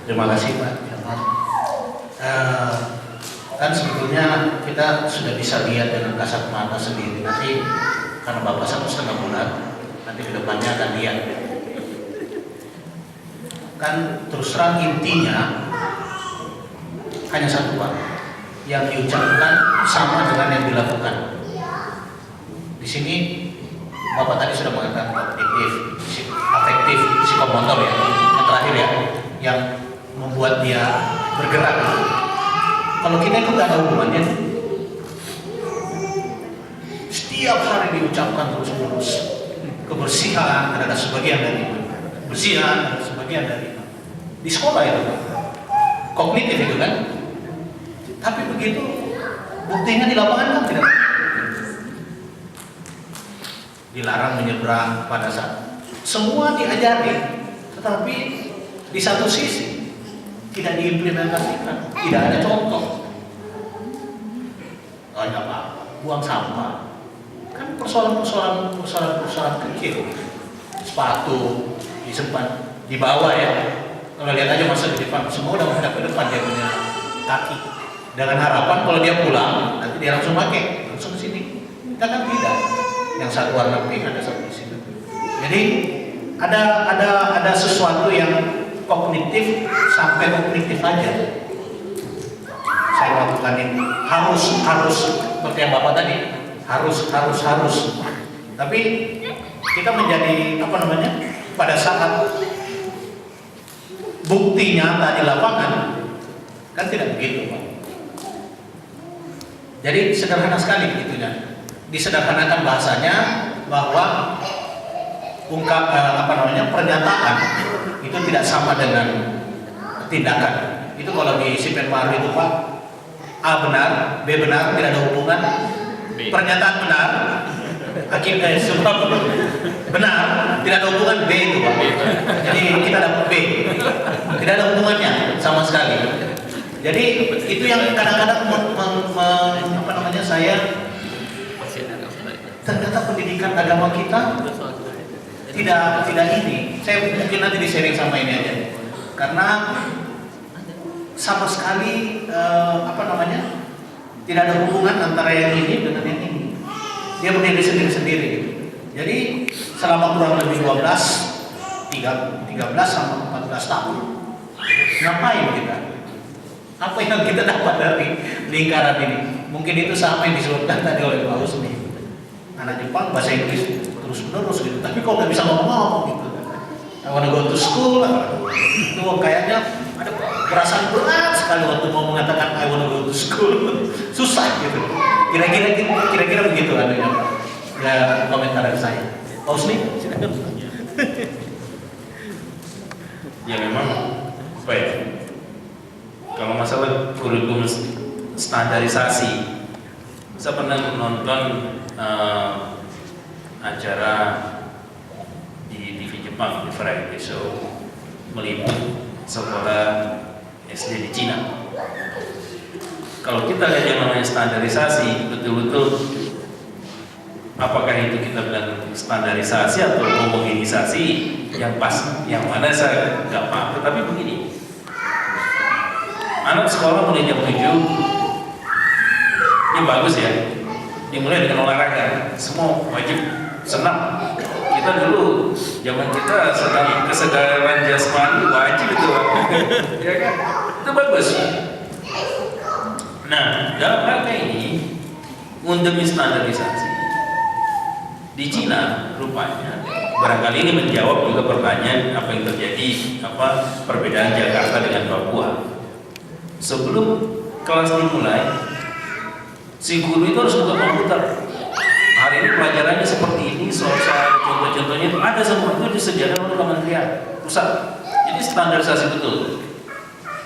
Terima kasih Pak Jamal. Kan sebetulnya kita sudah bisa lihat dengan kasat mata sendiri. Nanti karena Bapak 1,5 bulan, nanti ke depannya akan lihat. Kan terus terang intinya hanya satu Pak, yang diucapkan sama dengan yang dilakukan. Di sini Bapak tadi sudah mengatakan kognitif, afektif, psikomotor ya, yang terakhir ya, yang membuat dia bergerak. Kalau kita itu nggak ada hubungannya, setiap hari diucapkan terus-menerus kebersihan ada sebagian dari kebersihan, ada sebagian dari di sekolah itu Pak. Kognitif itu kan. Tapi begitu buktinya di lapangan kan tidak. Dilarang menyeberang pada saat semua diajari, tetapi di satu sisi tidak diimplementasikan, tidak ada contoh. Oh ya Pak, buang sampah kan persoalan kecil. Sepatu disimpan di bawah ya. Kalau lihat aja masa di depan, semua udah menghadap ke depan dia punya kaki. Dengan harapan kalau dia pulang nanti dia langsung pakai langsung ke sini. Kita kan tidak. Yang satu warna pink ada satu di situ. Jadi ada sesuatu yang kognitif sampai kognitif aja. Saya lakukan ini harus seperti yang Bapak tadi harus. Tapi kita menjadi pada saat bukti nyata di lapangan kan tidak begitu Pak. Jadi sederhana sekali begitunya. Disederhanakan bahasanya bahwa pernyataan itu tidak sama dengan tindakan. Itu kalau di Sipen Maru itu Pak, A benar, B benar, tidak ada hubungan. Pernyataan benar, sebab benar, tidak ada hubungan B itu Pak. Jadi kita dapat B, tidak ada hubungannya sama sekali. Jadi itu yang kadang-kadang saya ternyata pendidikan agama kita tidak ini. Saya mungkin nanti di-sharing sama ini aja. Karena sama sekali tidak ada hubungan antara yang ini dengan yang ini. dia berdiri sendiri-sendiri. Jadi selama kurang lebih 13 sampai 14 tahun, ngapain kita? Apa yang kita dapat dari lingkaran ini? Mungkin itu sama yang disebutkan tadi oleh Pak Husni. Anak Jepang bahasa Inggris terus menerus gitu, tapi kok nggak bisa ngomong gitu. I wanna go to school, itu kayaknya ada perasaan berat sekali waktu mau mengatakan I wanna go to school, susah gitu. Kira-kira begitu adanya. Ya komentar dari saya. Pak Husni, silakan. Ya memang apa ya? Kalau masalah kurikulum standarisasi, saya pernah menonton acara di TV Jepang, di variety show, meliput sekolah SD di Cina. Kalau kita lihat yang namanya standarisasi, betul-betul apakah itu kita bilang standarisasi atau homogenisasi yang pas, yang mana saya nggak paham. Tapi begini, anak sekolah mulai jam 7, ini bagus ya, dimulai dengan olahraga, semua wajib senam. Kita dulu zaman kita sedang kesegaran jasmani wajib itu, ya kan? Itu bagus. Nah, dalam rangka ini untuk standarisasi di Cina rupanya barangkali ini menjawab juga pertanyaan apa yang terjadi, apa perbedaan Jakarta dengan Papua. Sebelum kelas dimulai, si guru itu harus buka komputer. Hari ini pelajarannya seperti ini, soal contoh-contohnya itu ada semua, itu disediakan oleh Kementerian Pusat. Jadi standarisasi betul.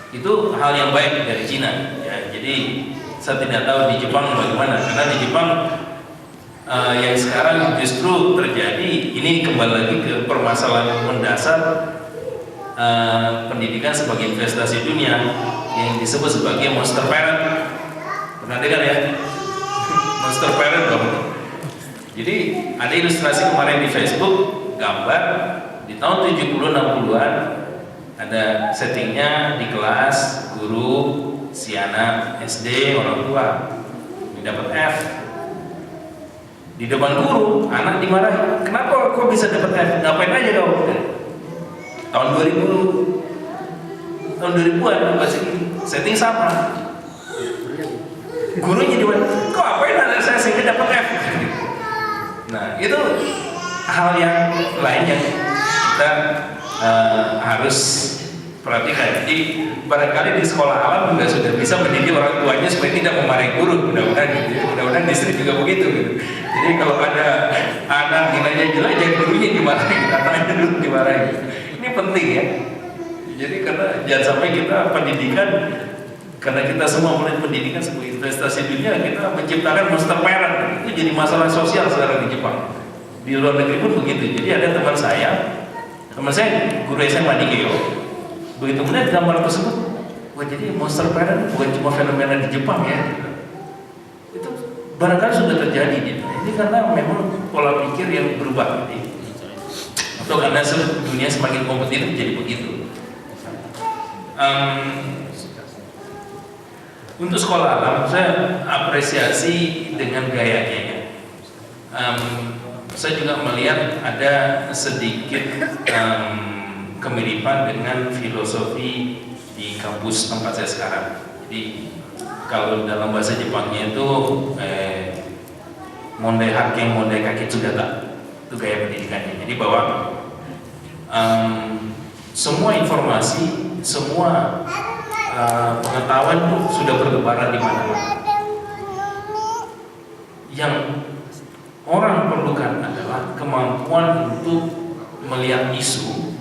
Itu hal yang baik dari Cina. Ya, jadi saya tidak tahu di Jepang bagaimana, karena di Jepang yang sekarang justru terjadi, ini kembali lagi ke permasalahan mendasar pendidikan sebagai investasi dunia yang disebut sebagai monster parent. Pernah dengar ya? Monster parent dong. Jadi ada ilustrasi kemarin di Facebook, gambar di tahun 70-60-an, ada settingnya di kelas, guru, si anak SD, orang tua, ini dapat F. Di depan guru, anak dimarahi. Kenapa kok bisa dapat F? Ngapain aja kau? Tahun 2000, tahun 2000-an masih setting sama. Gurunya dimarahi. Kok apain anak saya sehingga dapat F? Nah, itu hal yang lain yang kita harus perhatikan. Jadi barangkali di sekolah alam juga sudah bisa mendidik orang tuanya supaya tidak memarahi guru. Mudah-mudahan gitu ya. Mudah-mudahan distrik juga begitu gitu. Jadi kalau ada anak nilainya jelek, jangan gurunya dimarahi, anaknya dulu dimarahi. Ini penting ya. Jadi karena jangan sampai kita pendidikan, karena kita semua melihat pendidikan sebagai investasi dunia, kita menciptakan monster parent. Itu jadi masalah sosial sekarang di Jepang. Di luar negeri pun begitu. Jadi ada teman saya guru SMA di Keio. Begitu melihat gambar tersebut, wah jadi monster parent bukan cuma fenomena di Jepang ya. Itu barangkali sudah terjadi di Indonesia. Ini karena memang pola pikir yang berubah gitu. Atau karena dunia semakin kompetitif jadi begitu. Untuk sekolah alam saya apresiasi dengan gayanya ya. Saya juga melihat ada sedikit kemiripan dengan filosofi di kampus tempat saya sekarang. Jadi kalau dalam bahasa Jepangnya itu mondai hakken mondai kakitsugata, itu gaya pendidikannya. Jadi bahwa semua informasi, semua pengetahuan itu sudah bertebaran di mana-mana. Yang orang perlukan adalah kemampuan untuk melihat isu,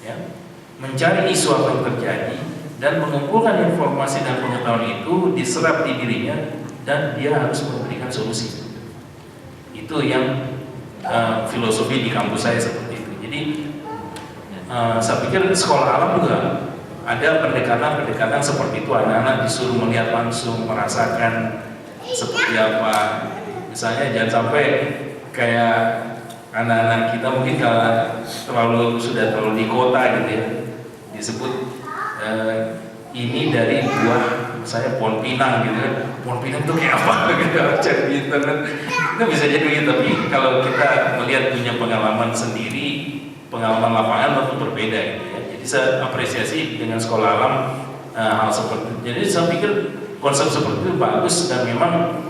ya, mencari isu apa yang terjadi, dan mengumpulkan informasi dan pengetahuan itu diserap di dirinya, dan dia harus memberikan solusi. Itu yang filosofi di kampus saya seperti itu. Jadi saya pikir sekolah alam juga ada pendekatan-pendekatan seperti itu. Anak-anak disuruh melihat langsung, merasakan seperti apa. Misalnya jangan sampai kayak anak-anak kita mungkin kalau sudah terlalu di kota gitu ya, disebut ini dari buah saya pohon pinang gitu kan, pohon pinang itu kayak apa gitu, cari di internet itu bisa jadi. Tapi kalau kita melihat punya pengalaman sendiri, pengalaman lapangan tentu berbeda gitu ya. Jadi saya apresiasi dengan sekolah alam hal seperti itu. Jadi saya pikir konsep seperti itu bagus, dan memang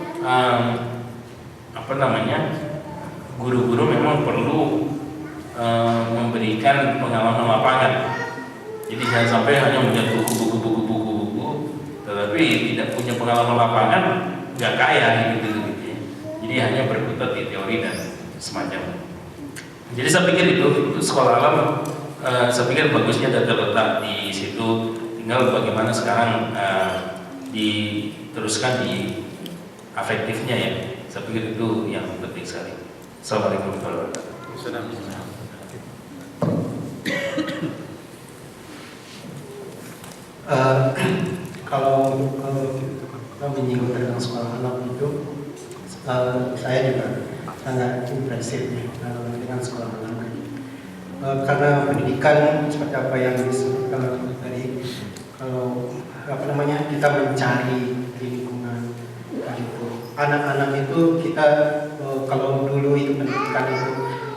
guru-guru memang perlu memberikan pengalaman lapangan. Jadi jangan sampai hanya melihat buku-buku, tetapi tidak punya pengalaman lapangan, nggak kaya gitu. Jadi hanya berkutat di teori dan semacamnya. Jadi saya pikir itu sekolah alam, saya pikir bagusnya dan terletak di situ. Tinggal bagaimana sekarang diteruskan di afektifnya ya. Saya pikir itu yang penting sekali. Assalamualaikum warahmatullahi wabarakatuh. Kalau menyinggung tentang sekolah alam itu, saya juga sangat impresif ya dengan sekolah alam. Karena pendidikan seperti apa yang disebutkan tadi, kalau kita mencari di lingkungan gitu. Anak-anak itu kita kalau dulu itu pendidikan itu,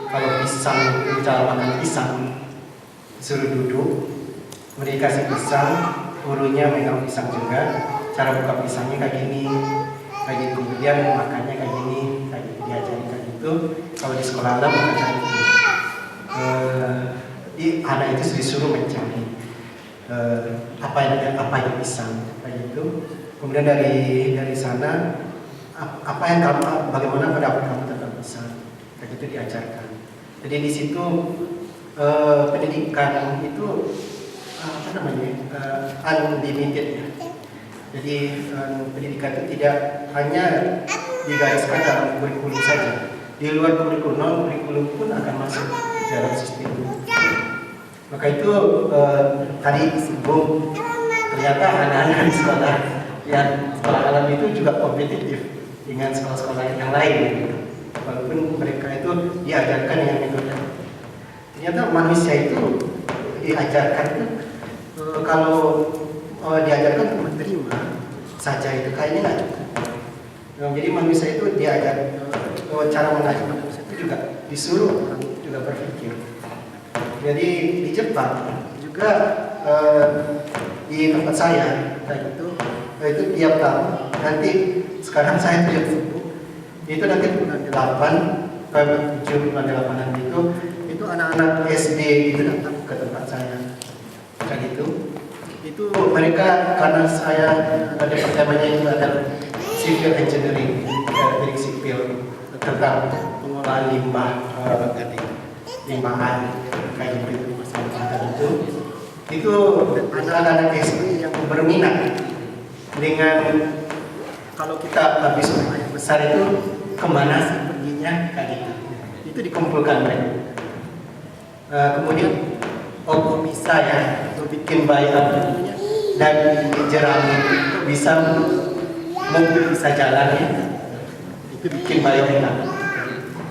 kalau pisang cara makan pisang suruh duduk, mereka kasih pisang, gurunya megang pisang juga, cara buka pisangnya kayak gini, kayak gitu, kemudian makannya kayak gini, kayak gitu, diajarin kayak gitu. Kalau di sekolah alam kayak gitu, anak itu disuruh mencari apa yang pisang kayak gitu. Kemudian dari sana bagaimana pendapat kamu tentang pisang, kayak gitu diajarkan. Jadi di situ pendidikan itu unlimited ya. Jadi pendidikan itu tidak hanya digariskan dalam kurikulum saja. Di luar kurikulum pun akan masuk dalam sistem itu. Maka itu tadi sebelum ternyata anak-anak di sekolah alam itu juga kompetitif dengan sekolah-sekolah yang lain gitu. Walaupun mereka itu diajarkan dengan metode. Ternyata manusia itu diajarkan itu kalau diajarkan untuk menerima saja itu kayaknya nggak cukup. Jadi manusia itu diajar cara mengajar manusia itu juga disuruh juga berpikir. Jadi di Jepang juga di tempat saya kayak gitu, itu tiap tahun nanti sekarang saya 70 itu nanti bulan 8 bulan 8 itu anak-anak SD itu datang ke tempat saya kayak gitu. Itu mereka karena saya departemennya itu adalah civil engineering, teknik sipil tentang pengolahan limbah kayak gitu, masalah itu anak-anak SD yang berminat dengan kalau kita habis yang besar itu kemana sih perginya kayak gitu, itu dikumpulkan mereka. Kemudian kok bisa ya bikin bayar dan jerami itu bisa mobil bisa jalan ya, itu bikin bayar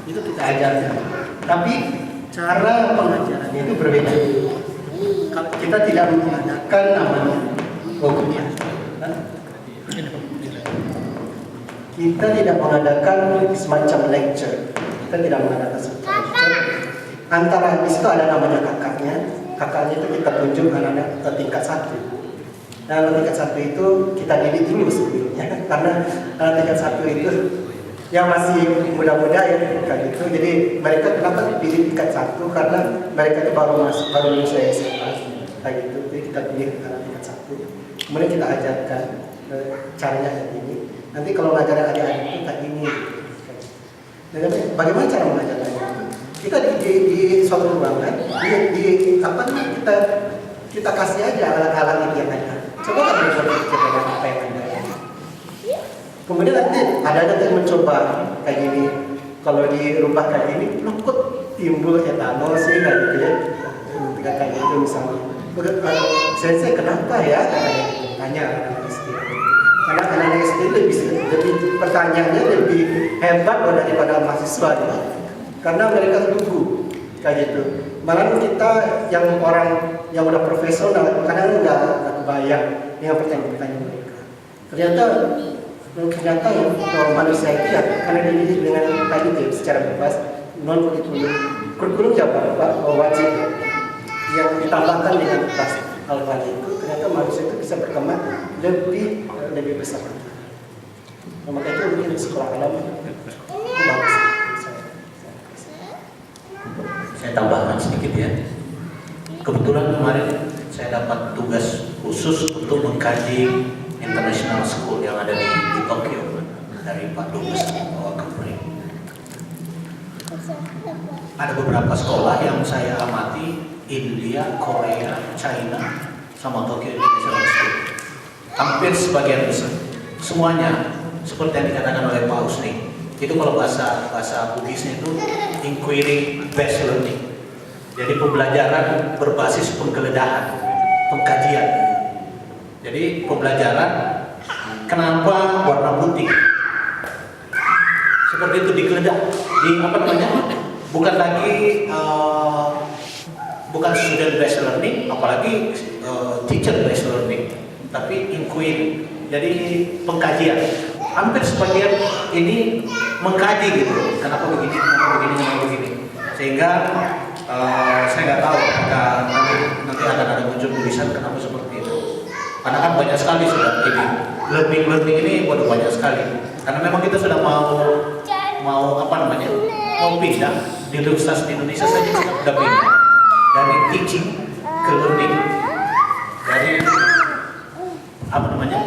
itu kita ajarkan. Tapi cara pengajarannya itu berbeda. Kalau kita tidak menggunakan namanya hukumnya, kita tidak mengadakan semacam lecture. Kita tidak mengadakan semacam lecture. Antara di situ ada namanya kakaknya itu kita tunjuk anak-anak tingkat 1. Nah, tingkat 1 itu kita didik dulu sebelumnya, karena anak tingkat 1 itu yang masih muda-muda ya kayak gitu. Jadi mereka kenapa dipilih tingkat 1 karena mereka itu baru lulus SMA kayak gitu. Jadi kita pilih anak tingkat 1. Kemudian kita ajarkan caranya kayak gini. Nanti kalau ngajarin adik-adik itu kayak gini. Nah, bagaimana cara mengajarkan? Kita di suatu ruangan, kita kasih aja alat-alat yang ada. Coba kamu berpikir dengan apa yang ada. Kemudian nanti ada yang mencoba kayak gini. Kalau di rumah kayak ini, loh kok timbul etanol sih kayak gitu ya. Kayak gitu misalnya. Saya kenapa ya? Tanya anak SD. Karena anak SD lebih pertanyaannya lebih hebat daripada mahasiswa ya. Karena mereka lugu kayak gitu. Malah kita yang orang yang udah profesional kadang nggak kebayang dengan pertanyaan mereka. ternyata manusia itu ya karena dididik dengan tadi itu secara bebas non kurikulum ya Pak wajib yang ditambahkan dengan tas al-wali itu ternyata manusia itu bisa berkembang lebih besar. Maka itu mungkin sekolah alam itu bagus. Saya tambahkan sedikit ya. Kebetulan kemarin saya dapat tugas khusus untuk mengkaji international school yang ada di Tokyo dari Pak Dubes Wakapuri. Ada beberapa sekolah yang saya amati, India, Korea, China, sama Tokyo International School. Hampir sebagian besar, semuanya seperti yang dikatakan oleh Pak Usni. Itu kalau bahasa Bugisnya itu inquiry based learning. Jadi pembelajaran berbasis penggeledahan, pengkajian. Jadi pembelajaran kenapa warna putih? Seperti itu digeledah. Di apa namanya? Bukan lagi bukan student based learning, apalagi teacher based learning, tapi inquiry. Jadi pengkajian. Hampir sebagian ini mengkaji gitu. Kenapa begini? Kenapa begini? Sehingga saya nggak tahu apakah nanti akan ada muncul tulisan kenapa seperti itu. Karena kan banyak sekali sudah ini learning ini waduh banyak sekali. Karena memang kita sudah mau apa namanya mau pindah di Universitas di Indonesia saja sudah pindah dari teaching ke learning, dari apa namanya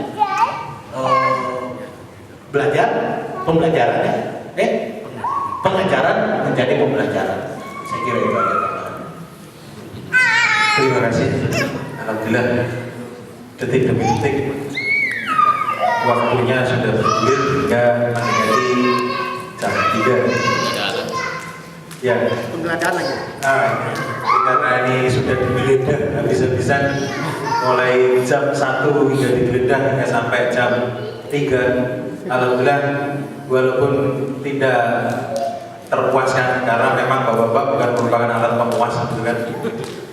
belajar pembelajarannya pengajaran menjadi pembelajaran. Saya kira itu aja. Terima kasih. Alhamdulillah detik demi detik waktunya sudah bergulir hingga mendekati jam 3. Ya. Pembelajaran lagi. Karena ini sudah digeledah habis-habisan mulai jam 1 hingga digeledah hingga sampai jam 3. Alhamdulillah walaupun tidak terpuaskan karena memang bapak-bapak bukan merupakan alat pemuas gitu kan.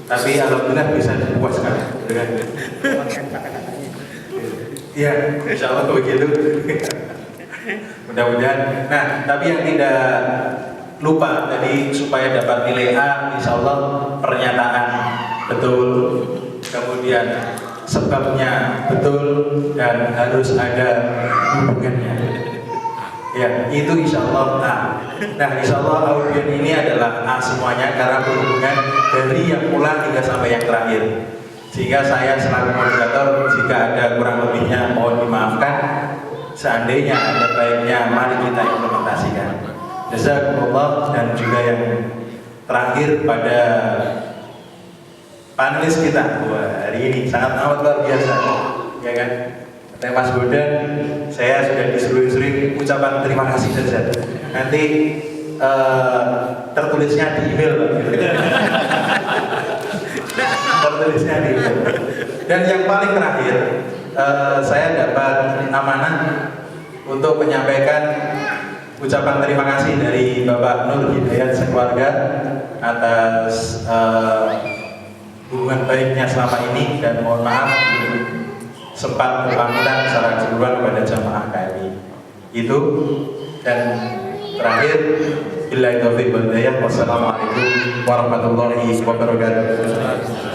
Tapi alhamdulillah bisa dipuaskan dengan ya, insya Allah begitu. Mudah-mudahan. Nah, tapi yang tidak lupa tadi supaya dapat nilai A, insya Allah pernyataan betul, kemudian sebabnya betul dan harus ada hubungannya. Ya, itu insya Allah A. Nah, insya Allah audien ini adalah A semuanya karena berhubungan dari yang mula hingga sampai yang terakhir. Sehingga saya selaku moderator, jika ada kurang lebihnya mohon dimaafkan. Seandainya ada baiknya, mari kita implementasikan. Jazakumullah. Dan juga yang terakhir pada panelis kita hari ini sangat amat luar biasa, ya kan? Mas Bondan, saya sudah disuruh ucapan terima kasih saja. Nanti tertulisnya di email, tertulisnya di email. Dan yang paling terakhir, saya dapat amanah untuk menyampaikan ucapan terima kasih dari Bapak Nur Hidayat sekeluarga atas hubungan baiknya selama ini, dan mohon maaf sempat berpamitan secara keseluruhan kepada jamaah KMI itu. Dan terakhir, billahi taufiq wal hidayah, wassalamualaikum warahmatullahi wabarakatuh.